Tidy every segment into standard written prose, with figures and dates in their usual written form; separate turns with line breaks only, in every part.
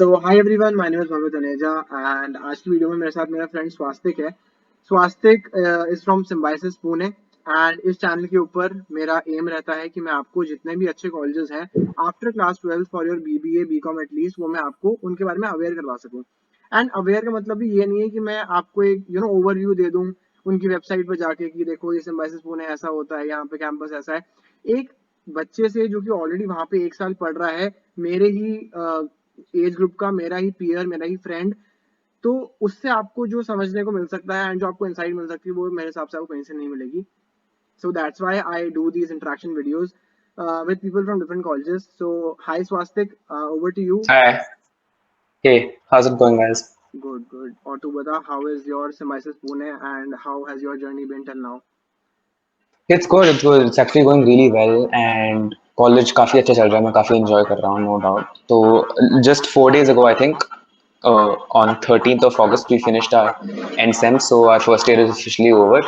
तो hi everyone, my name is Mohammad Taneja and आज की वीडियो में मेरे साथ मेरा फ्रेंड स्वास्तिक है। Swastik is from Symbiosis Pune and इस चैनल के ऊपर मेरा एम रहता है कि मैं आपको जितने भी अच्छे कॉलेजेस हैं after class 12 for your BBA B Com at least, वो मैं आपको उनके बारे में अवेयर करवा सकूं। एंड अवेयर का मतलब भी ये नहीं है कि मैं आपको एक ओवरव्यू दे दूं उनकी वेबसाइट पर जाके कि देखो ये सिम्बायोसिस पुणे ऐसा होता है, यहाँ पे कैंपस ऐसा है। एक बच्चे से जो कि ऑलरेडी वहां पे एक साल पढ़ रहा है, मेरे ही एज ग्रुप का, मेरा ही पीयर, मेरा ही फ्रेंड, तो उससे आपको जो समझने को मिल सकता है एंड जो आपको इंसाइट मिल सकती है वो मेरे हिसाब से आपको कहीं से नहीं मिलेगी। So that's why I do these interaction videos with people from different colleges. So hi Swastik, over to you.
Hi. Hey, how's it going, guys?
Good, good. और तू बता, how is your Symbiosis Pune and how has your journey been till now?
It's good, it's good. It's actually going really well and college काफी अच्छा चल रहा है, मैं काफी enjoy कर रहा हूँ, no doubt. तो just 4 days ago, I think, on 13th of August, we finished our end sem, so our first year is officially over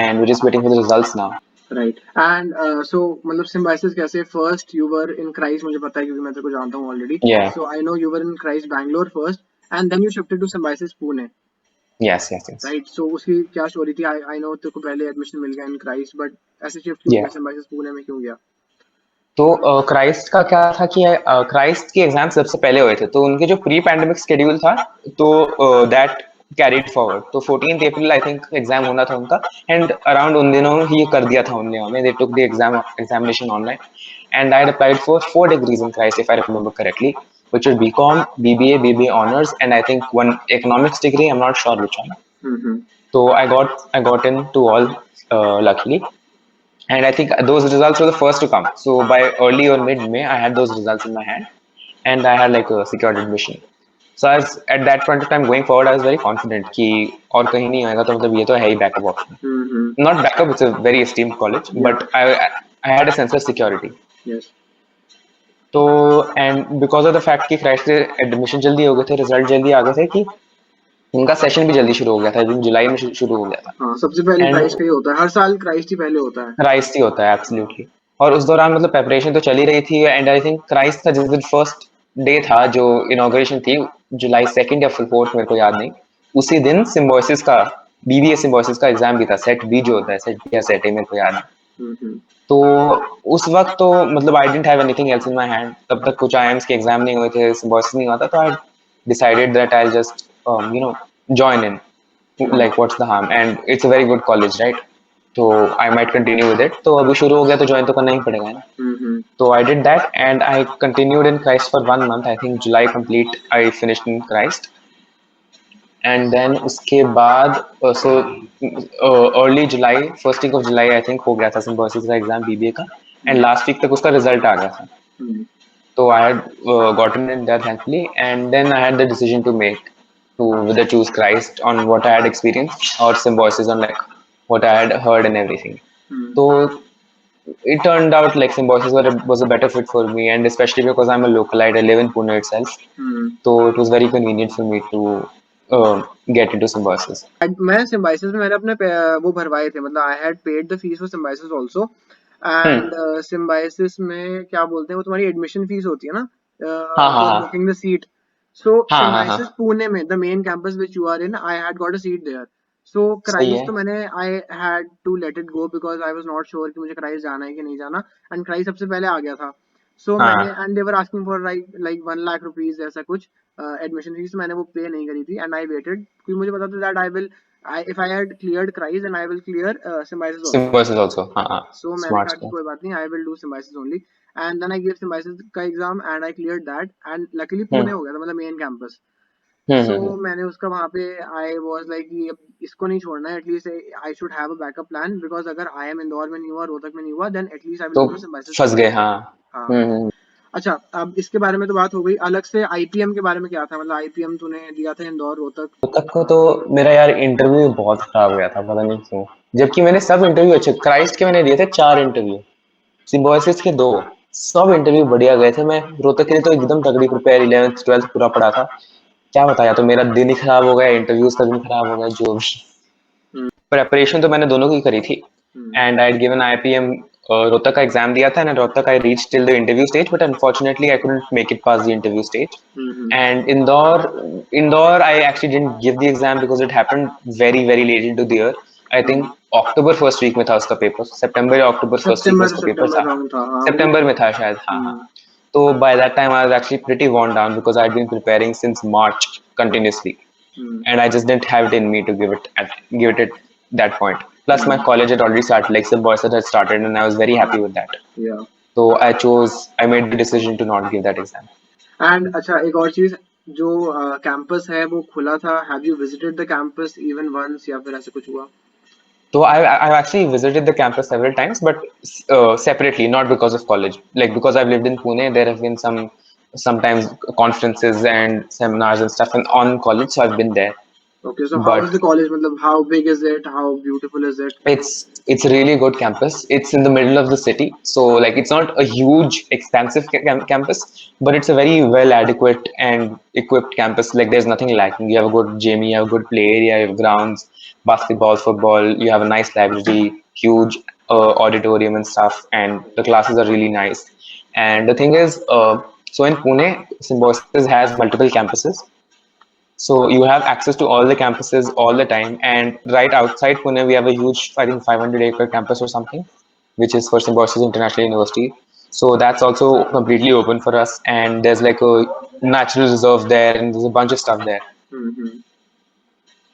and we're just waiting for the results now.
Right and so मतलब Symbiosis कैसे, first you were in Christ, मुझे पता है क्योंकि मैं तेरे को जानता हूँ already.
Yeah,
so I know you were in Christ Bangalore first and then you shifted to Symbiosis Pune,
yes.
Right? So उसकी क्या स्टोरी थी? आई नो तेरे को पहले एडमिशन मिल गया इन क्राइस्ट, बट ऐसे शिफ्ट क्यों
Yeah.
किया सिम्बायोसिस पुणे में, क्यों गया?
तो क्राइस्ट का क्या था कि क्राइस्ट के एग्जाम सबसे पहले हुए थे, तो उनके जो प्री पैंडेमिक शेड्यूल था, तो दैट कैरिड फॉरवर्ड। तो 14th April I think exam होना था उनका, एंड अराउंड उन दिनों ही कर दिया था उन्होंने, they took the examination online and I applied for 4 degrees in Christ if I remember correctly, which is BCom, BBA honors, and I think one economics degree. I'm not sure which one.
Hmm.
So I got into all, luckily. And I think those results were the first to come. So by early or mid-May, I had those results in my hand, and I had like a secured admission. So I was, at that point of time going forward, I was very confident कि और कहीं नहीं होएगा तो मतलब ये तो है ही backup option. Not backup, it's a very esteemed college, but I had a sense of security.
Yes.
तो and because of the fact कि क्राइस्ट के एडमिशन जल्दी हो गए थे, रिजल्ट जल्दी आ गए थे, कि उनका सेशन भी जल्दी शुरू हो गया था, जुलाई में शुरू हो गया था।
हाँ, सबसे पहले
एंड
क्राइस्ट का ही होता है, हर साल क्राइस्ट ही पहले होता है।
क्राइस्ट ही होता है एब्सोल्युटली। और उस दौरान मतलब प्रेपरेशन तो चली रही थी, एंड आई थिंक क्राइस्ट का जिस दिन फर्स्ट डे था, जो इनॉग्रेशन थी, जुलाई 2 या 4 मेरे को याद नहीं, उसी दिन सिम्बोसिस का, बीबीए सिम्बोसिस का एग्जाम भी था, सेट बी जो होता है, सेट बी या सेट ए मेरे को याद है। तो उस वक्त तो मतलब I didn't have anything else in my hand, तब तक कुछ आईएम्स के एग्जाम नहीं हुए थे, सिम्बोसिस नहीं हुआ था, तो I decided that I just join in, like what's the harm, and it's a very good college, right? तो I might continue with it, तो अभी शुरू हो गया तो ज्वाइन तो करना ही पड़ेगा ना। तो I did that and I continued in Christ for 1 month. I think July complete I finished in Christ, and then उसके बाद so early July, first week of July I think हो गया था सिम्बोसिस का एग्जाम बीबीए का, and last week तक उसका result आ गया था। तो I had gotten in there thankfully, and then I had the decision to make, to whether choose Christ on what I had experienced or Symbiosis on like what I had heard and everything. So it turned out like Symbiosis was a better fit for me, and especially because I'm a localite, I live in Pune itself. So it was very convenient for me to get into Symbiosis.
मैं symbiosis में मैंने अपने वो भरवाए थे, मतलब I had paid the fees for symbiosis also, and symbiosis में क्या बोलते हैं, वो तुम्हारी एडमिशन फीस होती है ना, for booking the seat. So Symbiosis Pune में, the main campus which you are in, I had got a seat there. So Christ तो मैंने, I had to let it go because I was not sure कि मुझे Christ जाना है कि नहीं जाना, एंड क्राइस्ट सबसे पहले आ गया था। सो मैंने, and they were asking for like 1 lakh rupees ऐसा कुछ एडमिशन फीस, मैंने वो पे नहीं करी थी, एंड आई वेटेड क्योंकि मुझे पता था that I will, if I had cleared Christ then I will clear Symbiosis
also.
So मैंने कहा कि कोई बात नहीं, I will do Symbiosis only, and then I gave Symbiosis का exam and I cleared that, and luckily Pune हो गया था, मतलब मेन कैंपस। So मैंने उसका वहाँ पे I was like कि अब इसको नहीं छोड़ना है, at least I should have a backup plan, because अगर I am इंदौर में नहीं हुआ, रोहतक में नहीं हुआ, then at least I will do Symbiosis।
फंस गए। हाँ।
अच्छा, अब इसके बारे में तो बात हो गई, अलग से आईपीएम के बारे में क्या था? मतलब आईपीएम तूने दिया था इंदौर,
रोहतक को तो मेरा यार इंटरव्यू बहुत खराब गया था, पता नहीं क्यों, जबकि मैंने सब इंटरव्यू अच्छे, क्राइस्ट के मैंने दिए थे 4 इंटरव्यू, सिम्बोसिस के 2, सब इंटरव्यू बढ़िया गए थे। मैं रोहतक के लिए तो एकदम तगड़ी प्रिपेयर, 11th 12th पूरा पढ़ा था, क्या बताया, तो मेरा दिन ही खराब हो गया, इंटरव्यूज का दिन खराब हो गया। जो प्रेपरेशन तो मैंने दोनों की करी थी, and I had given IPM Rohtak का एग्जाम दिया था, and at Rohtak I reached till the interview stage, but unfortunately I couldn't make it past the interview stage. And Indore, I actually didn't give the exam because it happened very, very late into the year. I think अक्टूबर first week में था उसका paper, सितंबर या अक्टूबर first week में उसका paper
सितंबर
था,
round था, हाँ वो।
सितंबर में था शायद, हाँ हाँ. तो by that time I was actually pretty worn down because I had been preparing since March continuously, and I just didn't have it in me to give it at that point. Plus my college had already started, like Symbiosis had started, and I was very happy with that.
Yeah.
So I made the decision to not give that exam.
And अच्छा, एक और चीज, जो campus है वो खुला था, have you visited the campus even once, या फिर ऐसे कुछ हुआ?
So I've actually visited the campus several times, but separately, not because of college. Like because I've lived in Pune, there have been sometimes conferences and seminars and stuff on college, so I've been there.
Okay, so how is
But
the college? मतलब how big is it? How beautiful is it?
it's a really good campus. It's in the middle of the city, so like it's not a huge, expansive campus, but it's a very well adequate and equipped campus. Like there's nothing lacking. You have a good gym, you have a good play area, you have grounds, basketball, football. You have a nice library, huge auditorium and stuff, and the classes are really nice. And the thing is, so in Pune, Symbiosis has multiple campuses. So you have access to all the campuses all the time. And right outside Pune, we have a huge, I think 500-acre campus or something, which is for Symbiosis International University. So that's also completely open for us. And there's like a natural reserve there, and there's a bunch of stuff there.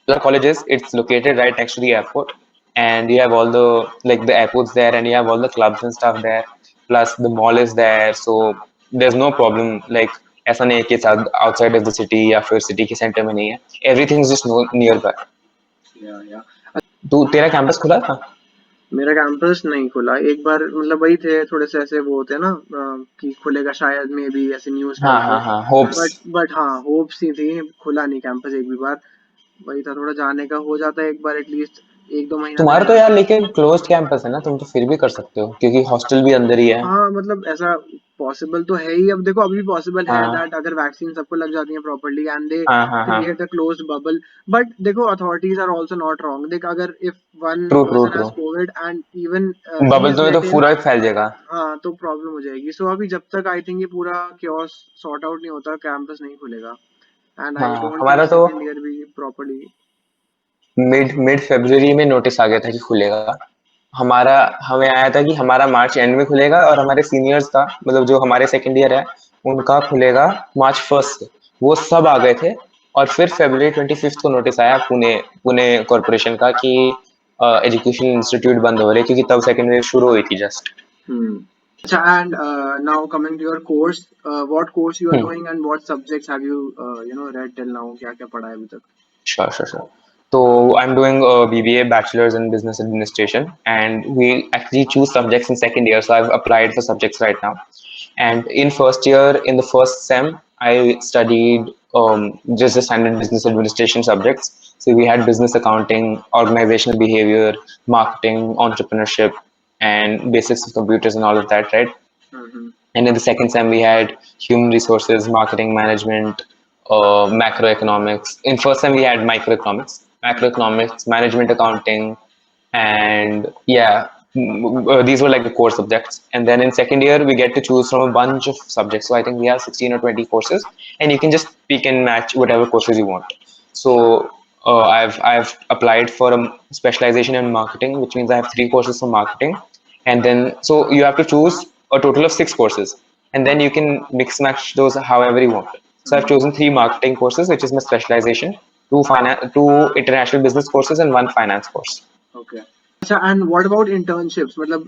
The college is, it's located right next to the airport, and you have all the airports there, and you have all the clubs and stuff there. Plus the mall is there, so there's no problem. Like ऐसा नहीं है कि it's outside of the city या फिर city के center में नहीं है. Everything is just nearby.
या
तो तेरा कैंपस खुला था?
मेरा कैंपस नहीं खुला एक बार, मतलब वही थे थोड़े से ऐसे वो होते हैं ना, कि खुलेगा शायद में भी, ऐसे न्यूज
हाँ
टाइप
हाँ
में।
हाँ, होप्स.
बट हाँ, होप्स ही थी, खुला नहीं कैंपस एक भी बार। वही था, थोड़ा जाने का हो जाता है एक बार एटलीस्ट, एक दो महीना
तुम्हारा तो
रह।
यार लेकिन क्लोज्ड कैंपस है ना, तुम तो फिर भी कर सकते हो क्योंकि हॉस्टल भी अंदर ही है.
हाँ मतलब ऐसा पॉसिबल तो है ही। अब देखो अभी भी पॉसिबल है
हाँ
दैट अगर वैक्सीन सबको लग जाती है प्रॉपर्ली एंड दे
हाँ हाँ हाँ.
Create a closed bubble. But देखो authorities are also not wrong. देख, अगर if one
true true
person
true.
Has covid and even he
bubble
is
तुम्हें तो
लेट इन,
पूरा फैल जाएगा.
हाँ तो प्रॉब्लम हो जाएगी। सो अभी जब तक आई थिंक ये पूरा क्योस सॉर्ट आउट नहीं होता, कैंपस नहीं खुलेगा। एंड आई
हाँ,
डोंट थिंक
हमारा तो
सेकेंड ईयर भी प्रॉपर्ली।
मिड मिड फरवरी में नोटिस आ गया था कि खुलेगा. हमारा हमें आया था कि हमारा मार्च एंड में खुलेगा, और हमारे सीनियर्स का, मतलब जो हमारे सेकंड ईयर है, उनका खुलेगा मार्च फर्स्ट से. वो सब आ गए थे. और फिर फरवरी 25 को नोटिस आया पुणे पुणे कॉरपोरेशन का कि एजुकेशन इंस्टीट्यूट बंद हो रहे, क्योंकि तब सेकंड वेव शुरू हुई थी जस्ट.
अच्छा, and now coming to your course, what course you are doing and what subjects have you read till now? क्या क्या पढ़ा है अभी तक?
Sure, sure, sure. So I'm doing a BBA, Bachelor's in Business Administration, and we actually choose subjects in second year. So I've applied for subjects right now. And in first year, in the first sem, I studied just the standard business administration subjects. So we had business accounting, organizational behavior, marketing, entrepreneurship, and basics of computers and all of that, right? And in the second sem, we had human resources, marketing management, macroeconomics. In first sem, we had macroeconomics, management accounting, and yeah, these were like the core subjects. And then in second year, we get to choose from a bunch of subjects. So I think we have 16 or 20 courses, and you can just pick and match whatever courses you want. So I've applied for a specialization in marketing, which means I have 3 courses for marketing, and then so you have to choose a total of 6 courses, and then you can mix match those however you want. So I've chosen 3 marketing courses, which is my specialization, 2 international business courses, and 1 finance course.
Okay. अच्छा, and what about internships? मतलब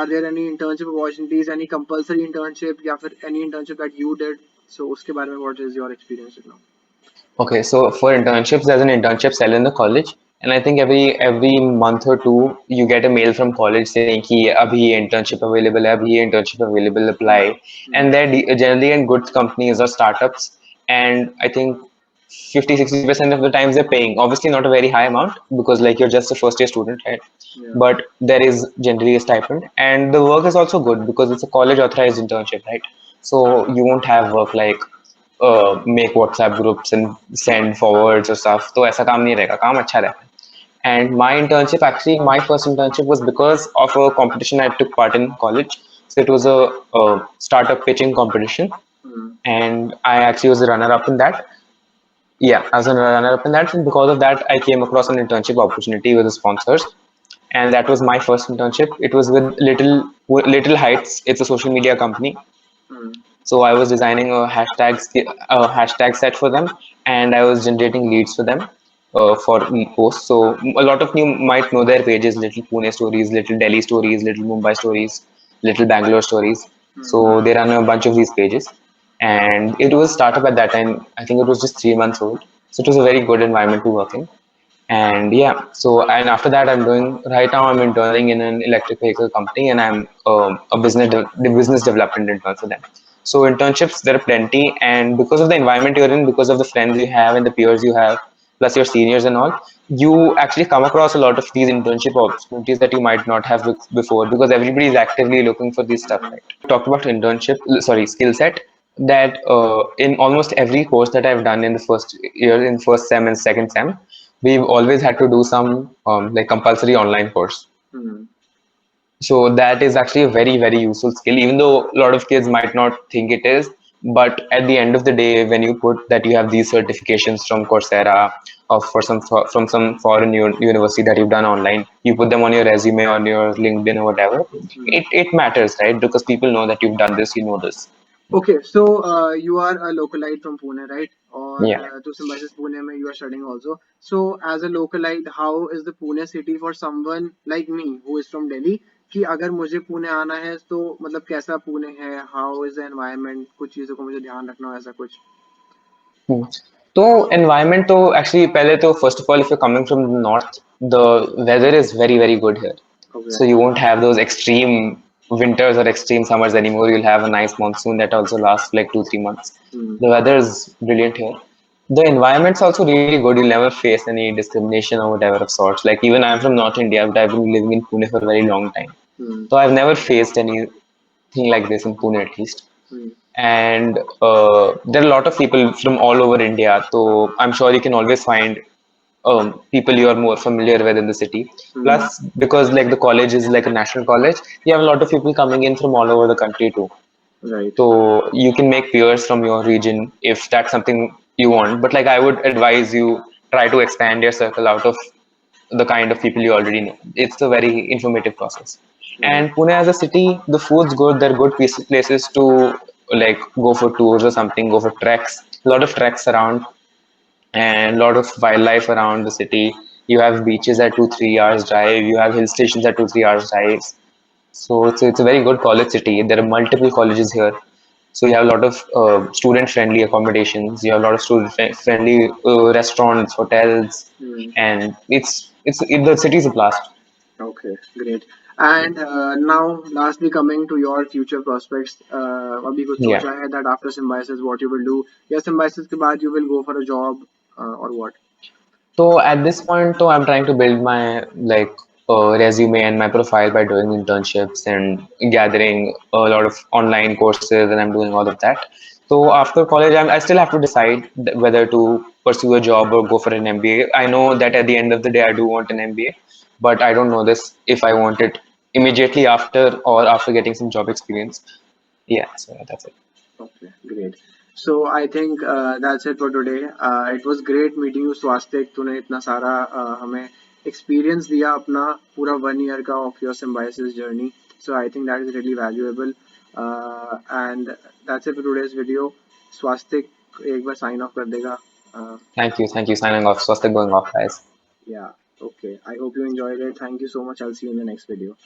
are there any internship opportunities, any compulsory internship, या फिर any internship that you did? So उसके बारे में what is your experience now?
Okay, so for internships, there's an internship cell in the college, and I think every month or two you get a mail from college saying कि अभी ये internship available है, अभी ये internship available, apply. And they're generally in good companies or startups, and I think 50-60% of the times they're paying. Obviously, not a very high amount because like you're just a first year student, right?
Yeah.
But there is generally a stipend, and the work is also good because it's a college authorized internship, right? So you won't have work like make WhatsApp groups and send forwards or stuff. तो ऐसा काम नहीं रहेगा, काम अच्छा रहेगा. And my internship, actually, my first internship was because of a competition I took part in college. So it was a startup pitching competition,
Hmm.
and I actually was a runner-up in that. Yeah, I was a runner-up in that, and because of that, I came across an internship opportunity with the sponsors, and that was my first internship. It was with Little Heights. It's a social media company.
Hmm.
So I was designing a hashtag set for them, and I was generating leads for them for posts. So a lot of you might know their pages: Little Pune Stories, Little Delhi Stories, Little Mumbai Stories, Little Bangalore Stories.
Hmm.
So they run a bunch of these pages, and it was startup at that time. I think it was just 3 months old, so it was a very good environment to work in. And yeah, so and after that, I'm doing right now. I'm interning in an electric vehicle company, and I'm a business development intern for them. So internships, there are plenty, and because of the environment you're in, because of the friends you have and the peers you have, plus your seniors and all, you actually come across a lot of these internship opportunities that you might not have before, because everybody is actively looking for this stuff, right? Talked about internship, sorry, skill set. That in almost every course that I've done in the first year, in first sem and second sem, we've always had to do some like compulsory online course.
Hmm.
So that is actually a very, very useful skill, even though a lot of kids might not think it is. But at the end of the day, when you put that you have these certifications from Coursera or from some foreign university that you've done online, you put them on your resume, on your LinkedIn or whatever,
Hmm.
it matters, right? Because people know that you've done this, you know this.
Okay, so you are a localite from Pune, right? Or
Yeah.
to symbolize Pune, mein you are studying also. So, as a localite, how is the Pune city for someone like me who is from Delhi? कि अगर मुझे पुणे आना है तो मतलब कैसा पुणे है, how is the environment, कुछ चीज़ों को मुझे ध्यान रखना हो ऐसा कुछ.
Hmm. So environment, तो actually पहले तो first of all, if you're coming from the north, the weather is very, very good here.
Okay.
So you won't have those extreme winters or extreme summers anymore. You'll have a nice monsoon that also lasts like 2 3 months.
Hmm.
The weather is brilliant here. The environment's also really good. You'll never face any discrimination or whatever of sorts. Like even I'm from North India, but I've been living in Pune for a very long time.
Hmm.
So I've never faced anything like this in Pune at least.
Hmm.
And there are a lot of people from all over India, so I'm sure you can always find people you are more familiar with in the city.
Hmm.
Plus, because like the college is like a national college, you have a lot of people coming in from all over the country too.
Right.
So you can make peers from your region if that's something you want. But like I would advise you try to expand your circle out of the kind of people you already know. It's a very informative process.
Right.
And Pune as a city, the food's good. There are good places to like go for tours or something, go for treks. A lot of treks around, and a lot of wildlife around the city. You have beaches at 2 3 hours drive. You have hill stations at 2 3 hours drives. So it's a very good college city. There are multiple colleges here. So you have a lot of student-friendly accommodations. You have a lot of student-friendly restaurants, hotels,
Hmm.
and the city's a blast.
Okay, great. And now, lastly, coming to your future prospects, अभी कुछ
Yeah.
सोचा है that after Symbiosis, what you will do? या Symbiosis के बाद you will go for a job or what?
So at this point, though, I'm trying to build my like resume and my profile by doing internships and gathering a lot of online courses, and I'm doing all of that. So after college, I still have to decide whether to pursue a job or go for an MBA. I know that at the end of the day, I do want an MBA, but I don't know this if I want it immediately after or after getting some job experience. Yeah, so that's it.
Okay, great. So I think that's it for today. It was great meeting you, Swastik. तूने इतना सारा हमें experience दिया अपना पूरा 1 year का of your Symbiosis journey. So I think that is really valuable. And that's it for today's video. Swastik एक बार sign off कर देगा. Uh,
Thank you. Signing off. Swastik going off, guys.
yeah. Okay. I hope you enjoyed it. Thank you so much. I'll see you in the next video.